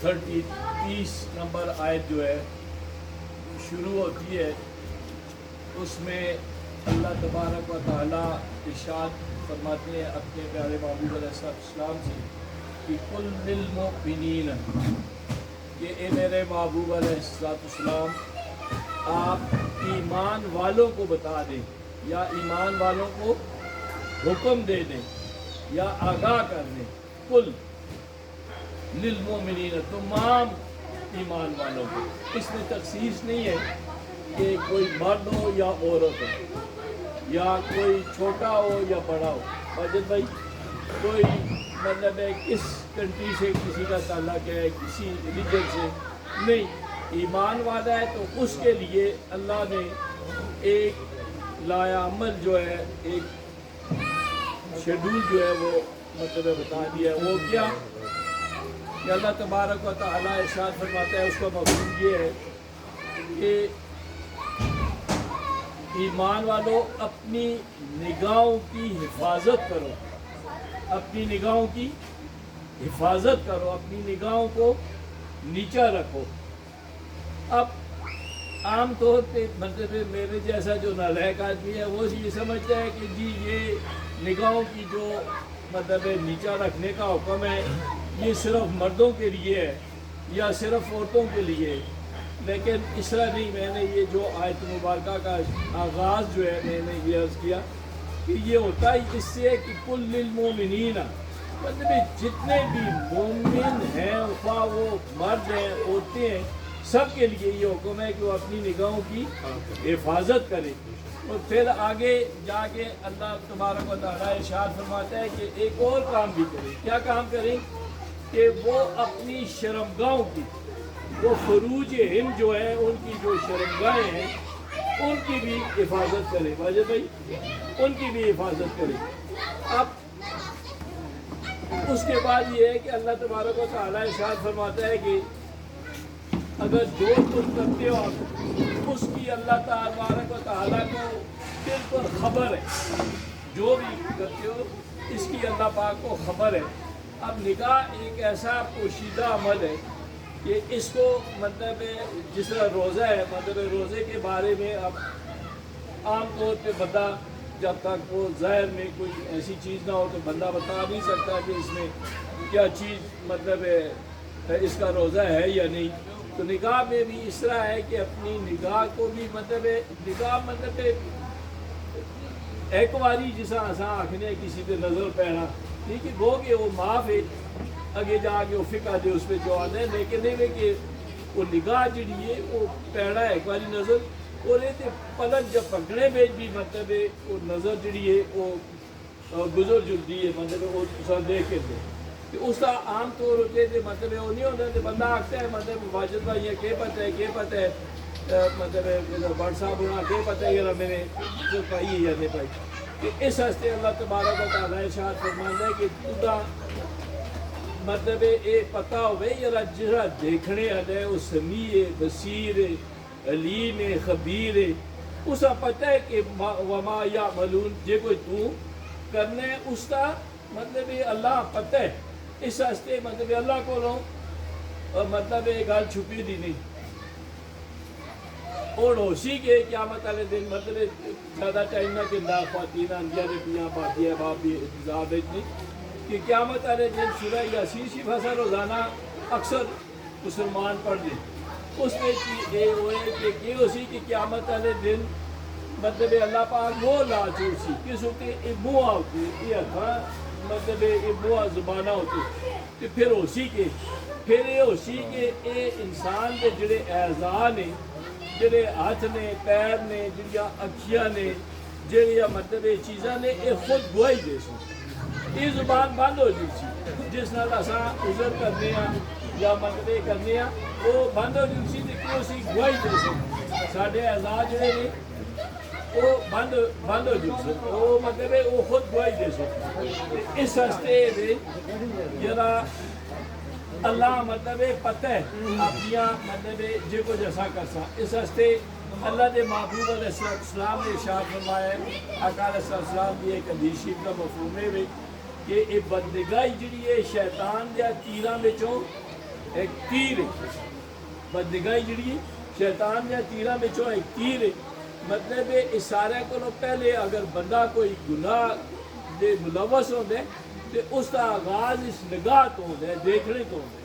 30 number آیت جو ہے شروع ہوتی ہے، اس میں اللہ تبارک و تعالیٰ ارشاد فرماتے ہیں اپنے پیارے محبوب علیہ السلام سے کہ قل للمؤمنین، کہ اے میرے محبوب علیہ السلام آپ ایمان والوں کو بتا دیں یا ایمان والوں کو حکم دے دیں یا آگاہ کر دیں، قل للمؤمنین، تمام ایمان والوں کو۔ اس میں تخصیص نہیں ہے کہ کوئی مرد ہو یا عورت ہو، یا کوئی چھوٹا ہو یا بڑا ہو، ماجد بھائی کوئی مطلب ہے کس کنٹری سے کسی کا تعلق ہے، کسی ریجن سے نہیں، ایمان والا ہے تو اس کے لیے اللہ نے ایک لایا عمل جو ہے، ایک شیڈول جو ہے وہ مطلب بتا دیا ہے۔ وہ کیا کہ اللہ تبارک و تعالیٰ ارشاد فرماتا ہے، اس کا مفہوم یہ ہے کہ ایمان والوں اپنی نگاہوں کی حفاظت کرو، اپنی نگاہوں کی حفاظت کرو، اپنی نگاہوں کو نیچا رکھو۔ اب عام طور پہ مطلب میرے جیسا جو نالائق آدمی ہے وہ یہ سمجھتا ہے کہ جی یہ نگاہوں کی جو مطلب نیچا رکھنے کا حکم ہے یہ صرف مردوں کے لیے ہے یا صرف عورتوں کے لیے، لیکن اس طرح نہیں۔ میں نے یہ جو آیت مبارکہ کا آغاز جو ہے میں نے یہ عرض کیا کہ یہ ہوتا ہے اس سے کہ کل للمؤمنین، مطلب جتنے بھی مومن ہیں خواہ وہ مرد ہیں عورتیں ہیں، سب کے لیے یہ حکم ہے کہ وہ اپنی نگاہوں کی حفاظت کرے۔ اور پھر آگے جا کے اللہ تبارک و تعالیٰ ارشاد فرماتا ہے کہ ایک اور کام بھی کریں۔ کیا کام کریں؟ کہ وہ اپنی شرمگاہوں کی، وہ فروج ہند جو ہے ان کی جو شرمگاہیں ہیں ان کی بھی حفاظت کرے۔ واجد بھائی ان کی بھی حفاظت کرے۔ اب اس کے بعد یہ ہے کہ اللہ تبارک و تعالیٰ ارشاد فرماتا ہے کہ اگر جو تم کرتے ہو اس کی اللہ تبارک و تعالیٰ کو بالکل خبر ہے، جو بھی کرتے ہو اس کی اللہ پاک کو خبر ہے۔ اب نکاح ایک ایسا پوشیدہ عمل ہے کہ اس کو مطلب جس طرح روزہ ہے، مطلب روزے کے بارے میں اب عام طور پہ بندہ جب تک وہ ظاہر میں کوئی ایسی چیز نہ ہو تو بندہ بتا نہیں سکتا کہ اس میں کیا چیز مطلب اس کا روزہ ہے یا نہیں۔ تو نگاہ میں بھی اس طرح ہے کہ اپنی نگاہ کو بھی مطلب نگاہ مطلب ایک باری جسا اساں آکھنے کسی پہ نظر پینا ٹھیک ہے گو کہ وہ معاف ہے، اگے جا کے وہ فقہ دے اس پہ جو آنا ہے، لیکن نہیں کہ وہ نگاہ جڑی ہے وہ پیڑا ہے ایک باری نظر، اور یہ پلک جب پکڑنے میں بھی مطلب وہ نظر جڑی ہے وہ گزر جلدی ہے، مطلب وہ تصا دیکھ کے دے کہ اس کا عام طور ہوتے تھے مطلب وہ نہیں ہوتا کہ بندہ آگتا ہے مطلب واجد بھائی یہ کہ پتہ ہے کہ پتہ ہے مطلب بڑ صاحب ہونا کہ پتہ ہے یہ میں نے جو پائی ہے یا نہیں پائی، کہ اس ہستے اللہ تبارک و تعالیٰ ارشاد فرماتا ہے کہ تُدا مطلب یہ پتہ ہوئے یہ جہاں دیکھنے ہے وہ سمیع بصیر علیم خبیر ہے، اس کا پتہ ہے کہ وما یعملون جے کوئی تو کرنے اس کا مطلب اللہ پتہ ہے۔ اس ہستے مطلب اللہ کو لو مطلب یہ گل چھپی دی نہیں، اور اسی کے قیامت والے دن مطلب زیادہ ٹائم نہ کہ خواتین انجیا نے پیاں پاتی ہے باپ بھی انتظار نہیں کہ قیامت والے دن سورہ یاسین شریف حسن روزانہ اکثر مسلمان پڑھ دیں، اس میں یہ ہوئے کہ اسی کی قیامت والے دن مطلب اللہ پاک وہ لا چوسی کس ہوتے منہ ہوتی یہ مطلب منہ زبانہ ہوتی کہ پھر اسی کے پھر یہ اسی کے اے انسان کے جڑے اعضاء نے، جڑے ہاتھ نے، پیر نے، جڑیاں اکھیاں نے، جڑیاں مطلب چیزاں نے یہ خود گواہی دے سو، یہ زبان بند ہو جی سی جس نال اساں عذر کرنے ہاں یا مطلب کرنے ہاں وہ بند ہو جی سی کہ اسی گواہی دے سو، ساڈے اعضاء جڑے نے وہ بند ہو جی سو، وہ مطلب وہ خود گواہی دے سو۔ اس ہستے دے جرا اللہ مطلب پتہ ہے اپنیاں مطلب جے کو جیسا کرسا، اس ہستے اللہ دے محبوب علیہ السلام نے ارشاد فرمایا ہے، آقا علیہ السلام کی ایک حدیث شریف کا مفہوم ہے کہ یہ بندگاہی جڑی ہے شیطان دیا تیراں وچوں ایک تیر ہے بدنگاہی جڑی ہے شیطان نے تیراں وچوں ایک تیر ہے مطلب اس سارے کو پہلے اگر بندہ کوئی گناہ دے ملوث ہوندے تے اس کا آغاز اس نگاہ تو ہوتا ہے دیکھنے تو ہوتا ہے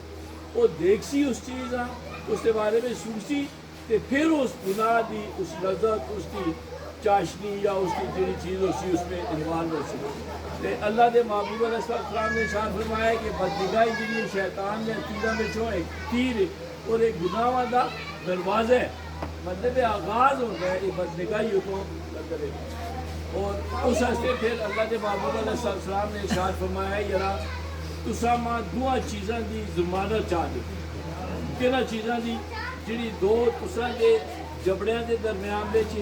وہ دیکھ سی اس چیز اس کے بارے میں سنسی تے پھر اس گناہ دی اس لذت اس کی چاشنی یا اس کی جڑی چیز ہوسی اس میں انوالو ہو سی تے اللہ دے محبوب علیہ السلام نے ارشاد فرمایا کہ بدنگاہی جڑی شیطان نے تیراں وچوں ایک تیر ہے اور ایک گناہاں دا دروازہ ہے مطلب آغاز ہوتا ہے یہ بدنگاہی کو مطلب اور اس ہستے پھر اللہ کے محبوب علیہ السلام نے ارشاد فرمایا یارا تساں ماں دو چیزاں دی ضمانت چاہ دے کہنا چیزاں دی جڑی دو تساں دے جبڑیاں دے درمیان وچ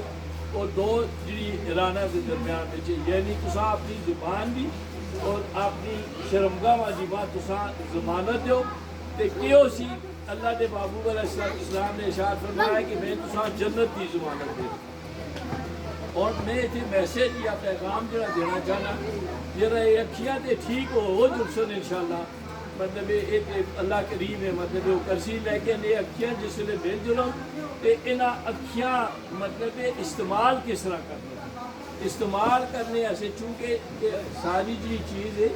اور دو جڑی ایرانہ دے درمیان وچ یعنی تساں اپنی زبان دی اور اپنی شرمگاہ دی بات تساں ضمانت دیو تے کیوں سی اللہ کے محبوب علیہ السلام نے ارشاد فرمایا کہ میں تساں جنت دی ضمانت دے اور میں اتنے میسیج یا پیغام جڑا دینا چاہنا جڑا یہ اکھیاں تے ٹھیک ہو جلسن انشاءاللہ مطلب یہ اللہ کریم ہے مطلب وہ کرسی لیکن یہ اکھیاں جس لئے مل جلوں تے انہاں اکھیاں مطلب استعمال کس طرح کرنے استعمال کرنے ایسے چونکہ ساری جی چیز ہے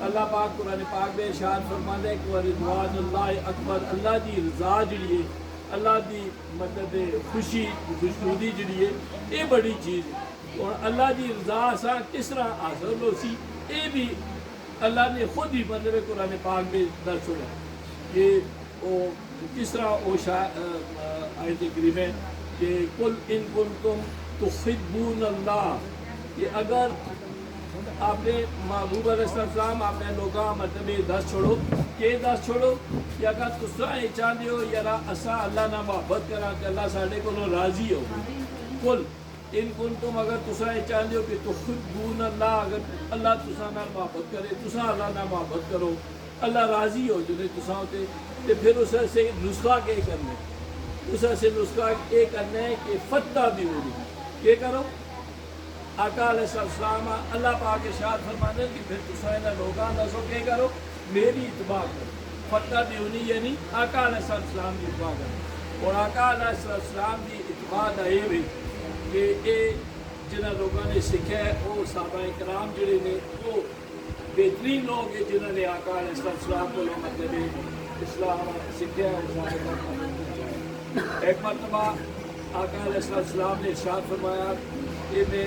اللہ پاک قرآن پاک میں ارشاد فرماتا ہے کہ رضوان اللہ اکبر اللہ دی رضا جڑی ہے اللہ دی مطلب خوشی خوشنودی جڑی ہے یہ بڑی چیز ہے اور اللہ دی رضا اساں کس طرح حاصل ہو سی یہ بھی اللہ نے خود ہی مطلب قرآن پاک میں درج ہوا کہ وہ کس طرح وہ آیت کریمہ کہ قل ان کنتم تحبون اللہ کہ اگر آپ نے محبوب علیہ السلام آپ نے لوگاں مطلب دس چھوڑو کہ دس چھوڑو کہ اگر تساں یہ چاہتے ہو یارا اساں اللہ نہ محبت کرا کہ اللہ ساڈے کو راضی ہو قل ان کنتم اگر تساں یہ چاہتے ہو کہ تحبون اللہ اگر اللہ تساں نال محبت کرے تساں اللہ نہ محبت کرو اللہ راضی ہو جنے تساں ہوتے تو پھر اس سے نسخہ کیا کرنا ہے اس سے نسخہ یہ کرنا ہے کہ فتح بھی ہوگی کیا کرو آقا علیہ السلام اللہ پاک ارشاد فرماتے کہ پھر تساں انہاں لوگاں دسو کہ کرو میری اتباع کرو فتح بھی ہونی یعنی آقا علیہ السلام کی اتباع کرو اور آقا علیہ السلام کی اتباع دا یہ بھی کہ یہ جنہاں لوگوں نے سکھا ہے وہ صحابہ کرام جڑے نے وہ بہترین لوگ ہیں جنہوں نے آقا علیہ السلام کو مطلب اسلام سکھا ہے ایک مرتبہ آقا علیہ السلام نے ارشاد فرمایا کہ میں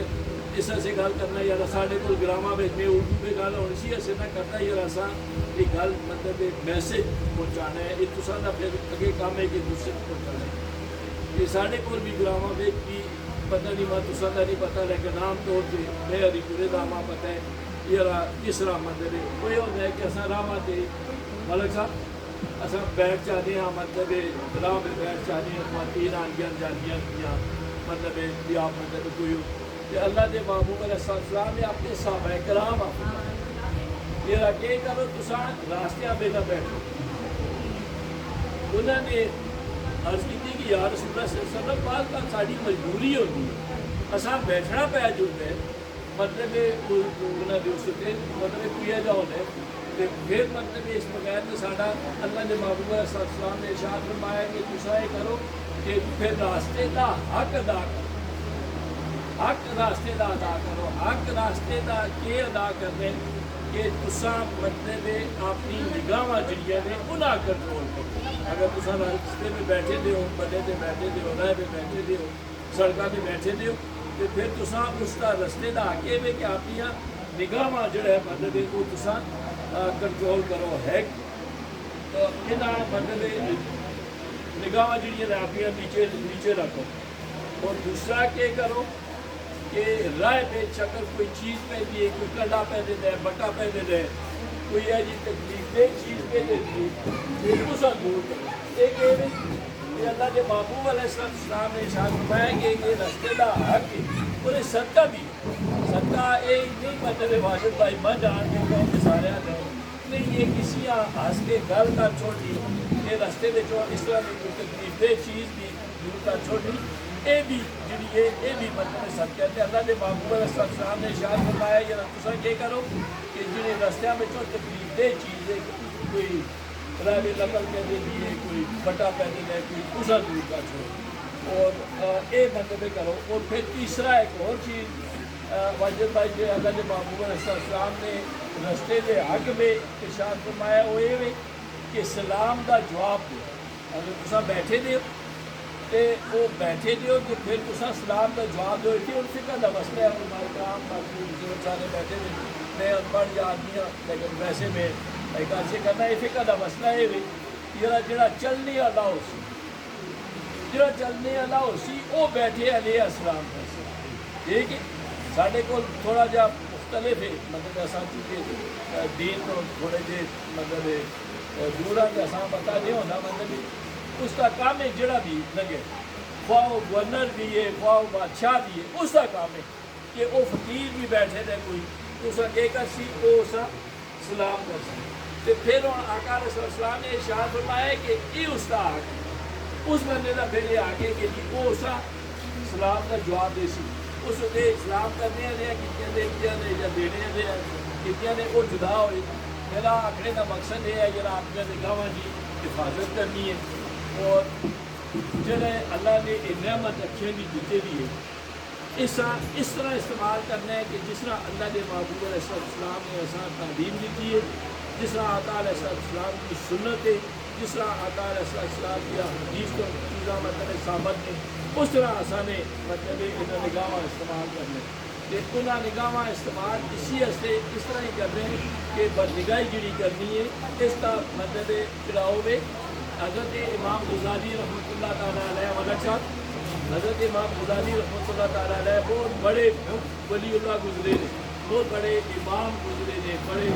اس سے گل کرنا یا ساڈے کول گرامہ میں اردو میں گل ہونی سی ایسے نہ کرتا یا اساں یہ گل مطلب میسج پہنچانا ہے یہ تساں دا پھر اگے کام ہے کہ دوسرے کو پہنچانا ہے یہ ساڈے کول بھی گرامہ میں بھی پتہ نہیں میں تساں دا نہیں پتہ لیکن عام طور پہ میں ہری پورے دا ماں پتہ ہے یہ کس طرح مطلب کوئی ہوتا ہے کہ اساں راواں تے ملک صاحب اساں بیٹھ جاتے ہیں مطلب راہ میں بیٹھ جاتے ہیں خواتین آنگیاں جانیاں یا مطلب یا مطلب کوئی کہ اللہ دے محبوب علیہ السلام نے اپنے صحابہ کرام یہ رکھے کرو تساں راستیاں پہ نہ بیٹھو انہوں نے عرض کی کہ یا رسول اللہ صلی اللہ علیہ وسلم بعض کا ساری مجبوری ہوتی ہے اساں بیٹھنا پہ جو ہے مطلب انہوں نے اس سے مطلب کیا جاؤ ہے پھر مطلب اس بغیر میں ساڈا اللہ دے محبوب علیہ السلام نے ارشاد فرمایا کہ تساں یہ کرو کہ پھر راستے دا حق ادا کرو حق راستے دا ادا کرو حق راستے دا کے ادا کرنے کہ تساں مطلب اپنی نگاہاں جڑیاں نے انہاں کنٹرول کرو اگر تساں راستے میں بیٹھے دے ہو بڑے تے بیٹھے دے ہو راہ پہ بیٹھے دے ہو سڑکاں پہ بیٹھے دے ہو تو پھر تساں اس کا راستے دا حق ہے کہ اپنی نگاہاں جڑا ہے مطلب وہ تساں کنٹرول کرو ہے انہاں مطلب نگاہاں جڑیاں نے اپنی نیچے رکھو اور دوسرا کیا کرو کہ رائے پہ چکر کوئی چیز پہ دی کوئی کڑا پہ دے دے بٹا پہ دے دے کوئی ایسی تکلیف دہ چیز پہ دے دی یہ اسا دور کرو ایک یہ اللہ کے محبوب علیہ السلام نے ارشاد فرمایا کہ یہ رستے دا حق ہے اور یہ صدقہ بھی صدقہ ایک نہیں مطلب واجب بھائی میں جان کے کہوں کہ سارے نہیں یہ کسی ہنس کے گل کا چھوڑی یہ رستے میں جو اس طرح کی کوئی تکلیف دہ چیز بھی دور کا چھوڑی یہ بھی جڑی ہے یہ بھی مطلب سب کہتے ہیں اللہ کے محبوب علیہ السلام نے ارشاد فرمایا یہ تساں کیا کرو کہ جڑے رستیاں میں تکلیف دہ چیز ہے کوئی راوی نقل کے لیے کوئی بٹا پیدل ہے کوئی اسا دور کا چھوڑ اور اے مطلب کرو. اور پھر تیسرا ایک اور چیز واجد بھائی جو اللہ کے محبوب علیہ السلام نے رستے کے حق میں ارشاد فرمایا وہ یہ کہ سلام دا جواب دو. اگر تسا بیٹھے دیو تو وہ بیٹھے دیو تو پھر تسا سلام دا جواب دو. کہ ان فقہ دا مسئلہ ہے علماء کرام باقی جو سارے بیٹھے دے میں انپڑھ یا آدمی ہوں لیکن ویسے میں ایک عرض کرنا یہ فقہ دا مسئلہ ہے جڑا چلنے والا ہو سی جڑا چلنے والا ہو سی وہ بیٹھے علیہ السلام کا ٹھیک ہے. سارے کو تھوڑا جہا مختلف ہے مطلب اصل چونکہ دین تو تھوڑے جے مطلب دورا کہ اصل پتہ نہیں ہوتا مطلب اس کا کام ہے جڑا بھی لگے خواہ وہ گورنر بھی ہے خواہ وہ بادشاہ بھی ہے اس کا کام ہے کہ وہ فقیر بھی بیٹھے تھے کوئی اس کا کہہ کر سی وہ اس کا سلام کر سی. تو پھر آقا علیہ السلام نے ارشاد فرمایا کہ یہ اس کا حق ہے اس بندے کا پھر یہ آگے کہ جی وہ اس کا سلام کا جواب دے سی. اس نے اسلام کرنے والے کتنے دیکھتے ہیں یا دینے والے کتنے نے وہ جدا ہوئے. میرا آخری کا مقصد یہ ہے جڑا آپ نے نگاہاں کی حفاظت کرنی ہے اور جڑے اللہ نے نعمت اچھے بھی دیتے بھی ہے اس طرح استعمال کرنا ہے کہ جس طرح اللہ کے محبوب علیہ السلام نے ایسا تعلیم دی ہے جس طرح آقا علیہ السلام کی سنت ہے جس طرح آقا علیہ السلام کی حدیث کو چیزاں مطلب ثابت ہے اس طرح آسانے مطلب انہیں نگاہاں استعمال کرنے کہ انہیں نگاہاں استعمال اسی ہستے اس طرح ہی کرنے کہ بدنگاہی جڑی کرنی ہے اس کا مطلب چڑاؤ میں حضرت امام غزالی رحمۃ اللہ تعالیٰ علیہ ملک صاحب حضرت امام غزالی رحمۃ اللہ تعالیٰ علیہ بہت بڑے ولی اللہ گزرے نے بہت بڑے امام گزرے نے بڑے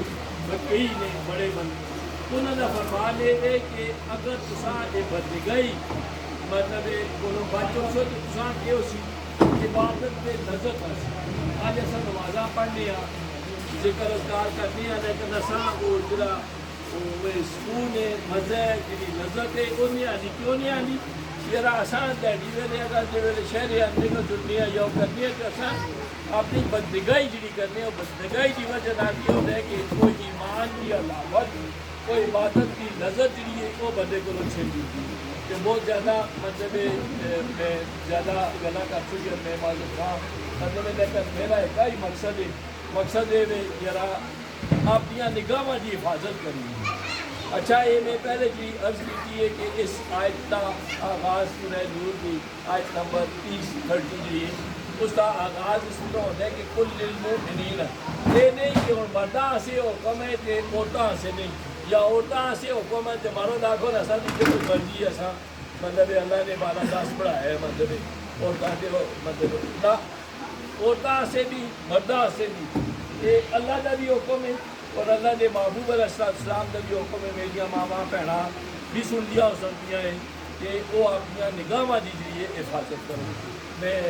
فقیہ نے بڑے انہوں نے فرمان یہ ہے کہ اگر تساں یہ بدنگاہی مطلب کو بچوں سے تو تساں کہ اسی عبادت میں نظر آ آج ایسا نمازاں پڑھنے ذکر اذکار کرنے لیکن اساں وہ جڑا سکون ہے مزہ ہے جی لذت ہے وہ نہیں آنی کیوں نہیں آنی ذرا آسان دیہی ویلے اگر جی ویلے شہر آدمی کو چننی ہے یا کرنی ہے تو آسان اپنی بدنگاہی جڑی کرنی ہے وہ بدنگاہی کی وجہ نال یہ ہوتا ہے کہ کوئی ایمان کی علاوت کوئی عبادت کی لذت جڑی ہے وہ بندے کو چھین دیتی ہے کہ بہت زیادہ مطلب میں زیادہ گلا کر چکی میں معلوم تھا مطلب لیکن میرا ایک ہی مقصد ہے ذرا اپنی نگاہاں کی حفاظت کرنی. اچھا یہ میں پہلے جی عرض کی ہے کہ اس آیت کا آغاز سورہ نور کی آیت نمبر 30 جی اس کا آغاز اس طرح ہوتا ہے کہ کل للمؤمنین یہ نہیں کہ ہوں مرداں سے حکم ہے کہ عورتاں سے نہیں یا عورتاں سے حکم ہے کہ مرد آخو نا سر کوئی مرضی ہے مطلب اللہ نے 12 پڑھایا ہے مطلب عورتاں کے مطلب نہ عورتاں سے بھی مرداں سے بھی یہ اللہ کا بھی حکم ہے اور اللہ کے محبوب علیہ السلام کا بھی حکم ہے. میری ماواں بھیناں بھی سن لیا ہو سکتی ہیں کہ وہ اپنی نگاہاں کی جی حفاظت کرو. میں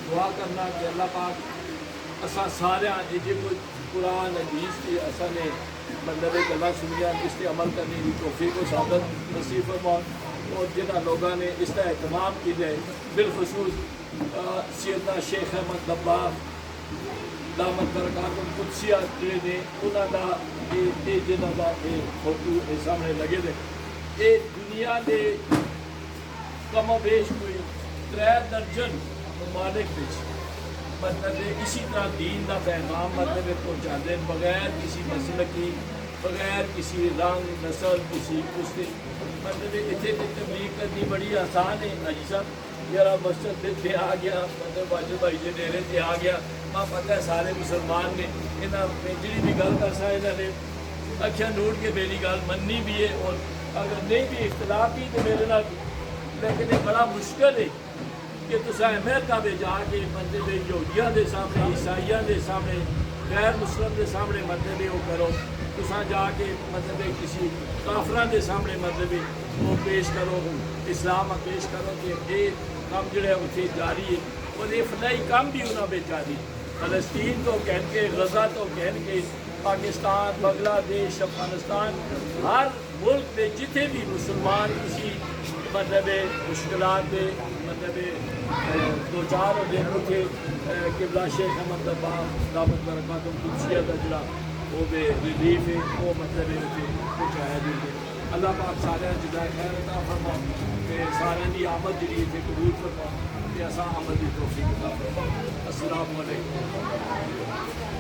دعا کرنا کہ اللہ پاک اساں سارے جی کوئی قرآن حدیث کی اصل نے مطلب گلا سنیا اس سے عمل کرنے کی توفیق و سعادت نصیب فرماؤ اور جنہاں لوگوں نے اس کا اہتمام کی جائے بالخصوص سیدنا شیخ احمد دباغ دامت برکات القدسیہ جڑے نے انہوں کا یہ جنہوں کا فوٹو سامنے لگے تھے یہ دنیا کے کم و بیش کوئی 3 درجن ممالک مطلب اسی طرح دین کا پیغام مطلب پہنچاتے ہیں بغیر کسی مسلک کی بغیر کسی رنگ نسل کسی اس کے مطلب اتنے تبلیغ کرنی بڑی آسان ہے. حاجی صاحب یار مسجد پہ آ گیا مطلب واجد بھائی جی ڈیرے سے آ گیا ماں پتہ ہے سارے مسلمان نے یہاں جی بھی گل کر سا یہاں نے اکھیاں نوٹ کے میری گل مننی بھی ہے اور اگر نہیں بھی اختلاف بھی تو میرے نال لیکن یہ بڑا مشکل ہے کہ تصا امریکہ میں جا کے مطلب یہودیاں دے سامنے عیسائیاں دے سامنے غیر مسلم دے سامنے مطلب وہ کرو تصا جا کے مطلب کسی کافراں دے سامنے مطلب وہ پیش کرو اسلام پیش کرو کہ یہ کام جڑا اتنے جاری ہے اور یہ فلاحی کام بھی انہوں میں جاری فلسطین تو کہن کے غزہ تو کہن کے پاکستان بنگلہ دیش افغانستان ہر ملک میں جتنے بھی مسلمان کسی مطلب مشکلات میں مطلب دو چار ہوتے ہیں قبلہ شیخ احمد دامت برکات القدسیہ کا جڑا وہ ریلیف ہے وہ مطلب پہنچایا جائے. اللہ پاک سارے جزائے خیر عطا فرما کہ سارے کی آمد جی قبول فرما کہ اصا عمل کی توفیق عطا فرما۔ السلام علیکم۔